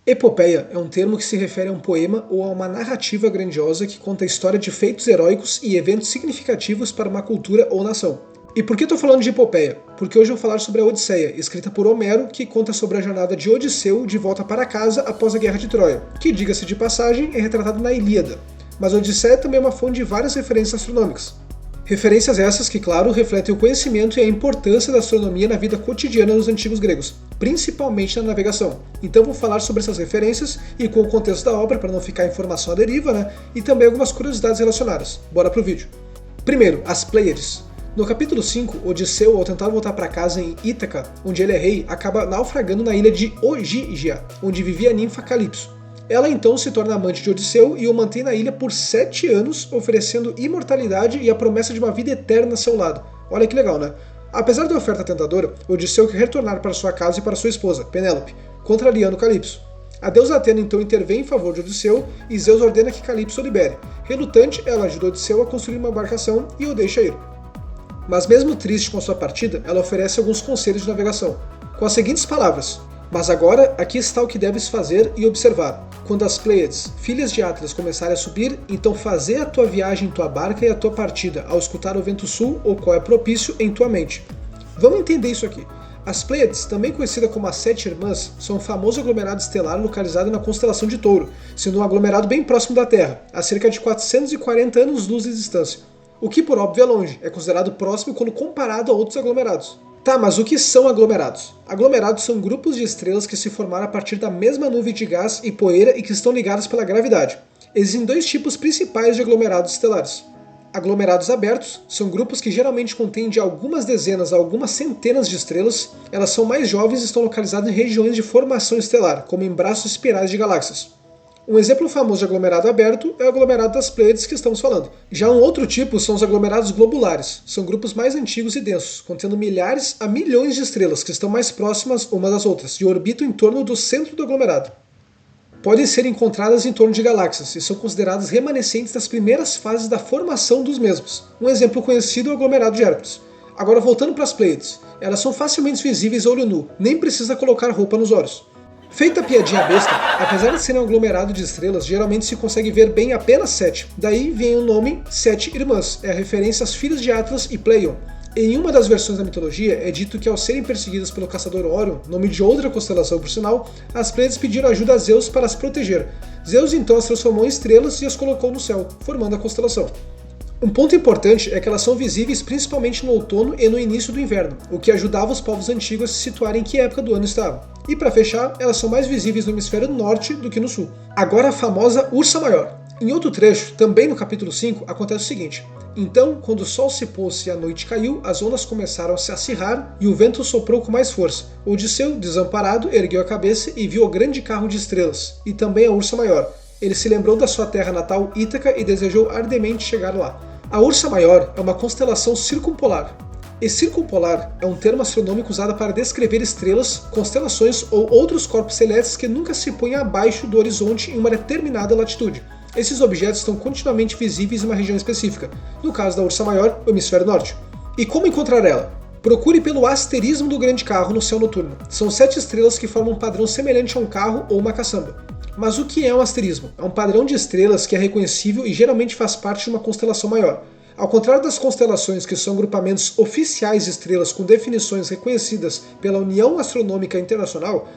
Epopeia é um termo que se refere a um poema ou a uma narrativa grandiosa que conta a história de feitos heróicos e eventos significativos para uma cultura ou nação. E por que estou falando de epopeia? Porque hoje eu vou falar sobre a Odisseia, escrita por Homero, que conta sobre a jornada de Odisseu de volta para casa após a Guerra de Troia, que, diga-se de passagem, é retratado na Ilíada. Mas a Odisseia também é uma fonte de várias referências astronômicas. Referências essas que, claro, refletem o conhecimento e a importância da astronomia na vida cotidiana dos antigos gregos, principalmente na navegação. Então vou falar sobre essas referências e com o contexto da obra, para não ficar informação à deriva, e também algumas curiosidades relacionadas. Bora pro vídeo. Primeiro, as Pleiades. No capítulo 5, Odisseu, ao tentar voltar para casa em Ítaca, onde ele é rei, acaba naufragando na ilha de Ogígia, onde vivia a ninfa Calypso. Ela então se torna amante de Odisseu e o mantém na ilha por 7 anos, oferecendo imortalidade e a promessa de uma vida eterna a seu lado. Olha que legal, né? Apesar da oferta tentadora, Odisseu quer retornar para sua casa e para sua esposa, Penélope, contrariando Calypso. A deusa Atena então intervém em favor de Odisseu e Zeus ordena que Calypso o libere. Relutante, ela ajuda Odisseu a construir uma embarcação e o deixa ir. Mas mesmo triste com sua partida, ela oferece alguns conselhos de navegação, com as seguintes palavras: "Mas agora, aqui está o que deves fazer e observar. Quando as Pleiades, filhas de Atlas, começarem a subir, então fazer a tua viagem em tua barca e a tua partida, ao escutar o vento sul, ou qual é propício, em tua mente." Vamos entender isso aqui. As Pleiades, também conhecida como as Sete Irmãs, são um famoso aglomerado estelar localizado na constelação de Touro, sendo um aglomerado bem próximo da Terra, a cerca de 440 anos-luz de distância. O que, por óbvio, é longe, é considerado próximo quando comparado a outros aglomerados. Tá, mas o que são aglomerados? Aglomerados são grupos de estrelas que se formaram a partir da mesma nuvem de gás e poeira e que estão ligadas pela gravidade. Existem dois tipos principais de aglomerados estelares. Aglomerados abertos são grupos que geralmente contêm de algumas dezenas a algumas centenas de estrelas. Elas são mais jovens e estão localizadas em regiões de formação estelar, como em braços espirais de galáxias. Um exemplo famoso de aglomerado aberto é o aglomerado das Pleiades que estamos falando. Já um outro tipo são os aglomerados globulares. São grupos mais antigos e densos, contendo milhares a milhões de estrelas que estão mais próximas umas das outras e orbitam em torno do centro do aglomerado. Podem ser encontradas em torno de galáxias e são consideradas remanescentes das primeiras fases da formação dos mesmos. Um exemplo conhecido é o aglomerado de Hércules. Agora voltando para as Pleiades, elas são facilmente visíveis a olho nu, nem precisa colocar roupa nos olhos. Feita a piadinha besta, apesar de serem um aglomerado de estrelas, geralmente se consegue ver bem apenas 7. Daí vem o nome Sete Irmãs, é a referência às filhas de Atlas e Pleion. Em uma das versões da mitologia, é dito que ao serem perseguidas pelo caçador Órion, nome de outra constelação por sinal, as Pleiades pediram ajuda a Zeus para as proteger. Zeus então as transformou em estrelas e as colocou no céu, formando a constelação. Um ponto importante é que elas são visíveis principalmente no outono e no início do inverno, o que ajudava os povos antigos a se situarem em que época do ano estavam. E para fechar, elas são mais visíveis no hemisfério norte do que no sul. Agora a famosa Ursa Maior. Em outro trecho, também no capítulo 5, acontece o seguinte: "Então, quando o sol se pôs e a noite caiu, as ondas começaram a se acirrar e o vento soprou com mais força. Odisseu, desamparado, ergueu a cabeça e viu o grande carro de estrelas, e também a Ursa Maior. Ele se lembrou da sua terra natal Ítaca e desejou ardemente chegar lá." A Ursa Maior é uma constelação circumpolar. E circumpolar é um termo astronômico usado para descrever estrelas, constelações ou outros corpos celestes que nunca se põem abaixo do horizonte em uma determinada latitude. Esses objetos estão continuamente visíveis em uma região específica, no caso da Ursa Maior, o hemisfério norte. E como encontrar ela? Procure pelo asterismo do grande carro no céu noturno. São 7 estrelas que formam um padrão semelhante a um carro ou uma caçamba. Mas o que é um asterismo? É um padrão de estrelas que é reconhecível e geralmente faz parte de uma constelação maior. Ao contrário das constelações, que são agrupamentos oficiais de estrelas com definições reconhecidas pela União Astronômica Internacional,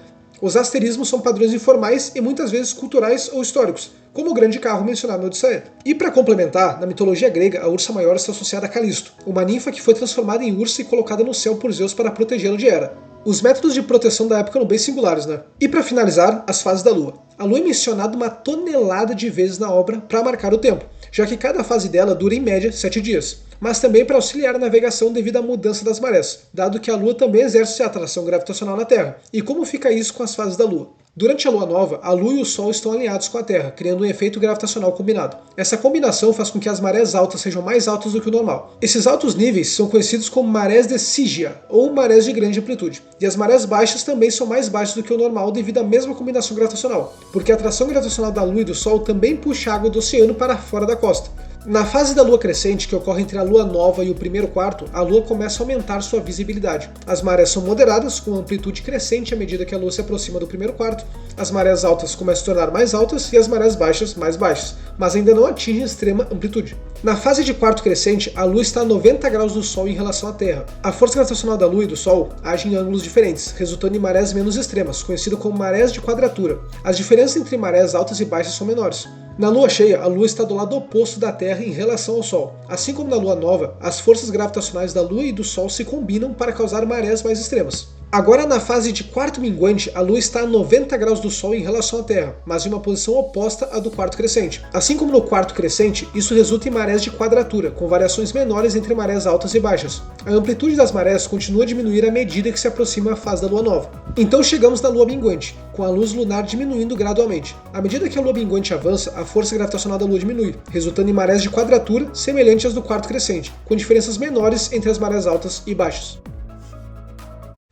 os asterismos são padrões informais e muitas vezes culturais ou históricos, como o grande carro mencionado na Odisseia. E para complementar, na mitologia grega, a Ursa Maior está associada a Calisto, uma ninfa que foi transformada em ursa e colocada no céu por Zeus para protegê-lo de Hera. Os métodos de proteção da época eram bem singulares, né? E para finalizar, as fases da Lua. A Lua é mencionada uma tonelada de vezes na obra para marcar o tempo, já que cada fase dela dura em média 7 dias, mas também para auxiliar a navegação devido à mudança das marés, dado que a Lua também exerce a atração gravitacional na Terra. E como fica isso com as fases da Lua? Durante a Lua Nova, a Lua e o Sol estão alinhados com a Terra, criando um efeito gravitacional combinado. Essa combinação faz com que as marés altas sejam mais altas do que o normal. Esses altos níveis são conhecidos como marés de Sigia, ou marés de grande amplitude. E as marés baixas também são mais baixas do que o normal devido à mesma combinação gravitacional, porque a atração gravitacional da Lua e do Sol também puxa água do oceano para fora da costa. Na fase da lua crescente, que ocorre entre a lua nova e o primeiro quarto, a lua começa a aumentar sua visibilidade. As marés são moderadas, com amplitude crescente à medida que a lua se aproxima do primeiro quarto, as marés altas começam a se tornar mais altas e as marés baixas mais baixas, mas ainda não atingem extrema amplitude. Na fase de quarto crescente, a lua está a 90 graus do Sol em relação à Terra. A força gravitacional da lua e do Sol age em ângulos diferentes, resultando em marés menos extremas, conhecido como marés de quadratura. As diferenças entre marés altas e baixas são menores. Na lua cheia, a lua está do lado oposto da Terra em relação ao Sol. Assim como na lua nova, as forças gravitacionais da lua e do Sol se combinam para causar marés mais extremas. Agora, na fase de quarto minguante, a lua está a 90 graus do Sol em relação à Terra, mas em uma posição oposta à do quarto crescente. Assim como no quarto crescente, isso resulta em marés de quadratura, com variações menores entre marés altas e baixas. A amplitude das marés continua a diminuir à medida que se aproxima a fase da lua nova. Então chegamos na lua minguante, com a luz lunar diminuindo gradualmente. À medida que a lua minguante avança, a força gravitacional da lua diminui, resultando em marés de quadratura semelhantes às do quarto crescente, com diferenças menores entre as marés altas e baixas.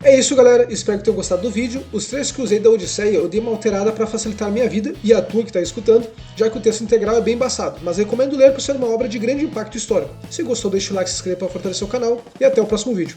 É isso, galera, espero que tenham gostado do vídeo. Os trechos que usei da Odisseia eu dei uma alterada para facilitar a minha vida e a tua que está escutando, já que o texto integral é bem embaçado, mas recomendo ler por ser uma obra de grande impacto histórico. Se gostou, deixa o like, se inscreva para fortalecer o canal e até o próximo vídeo.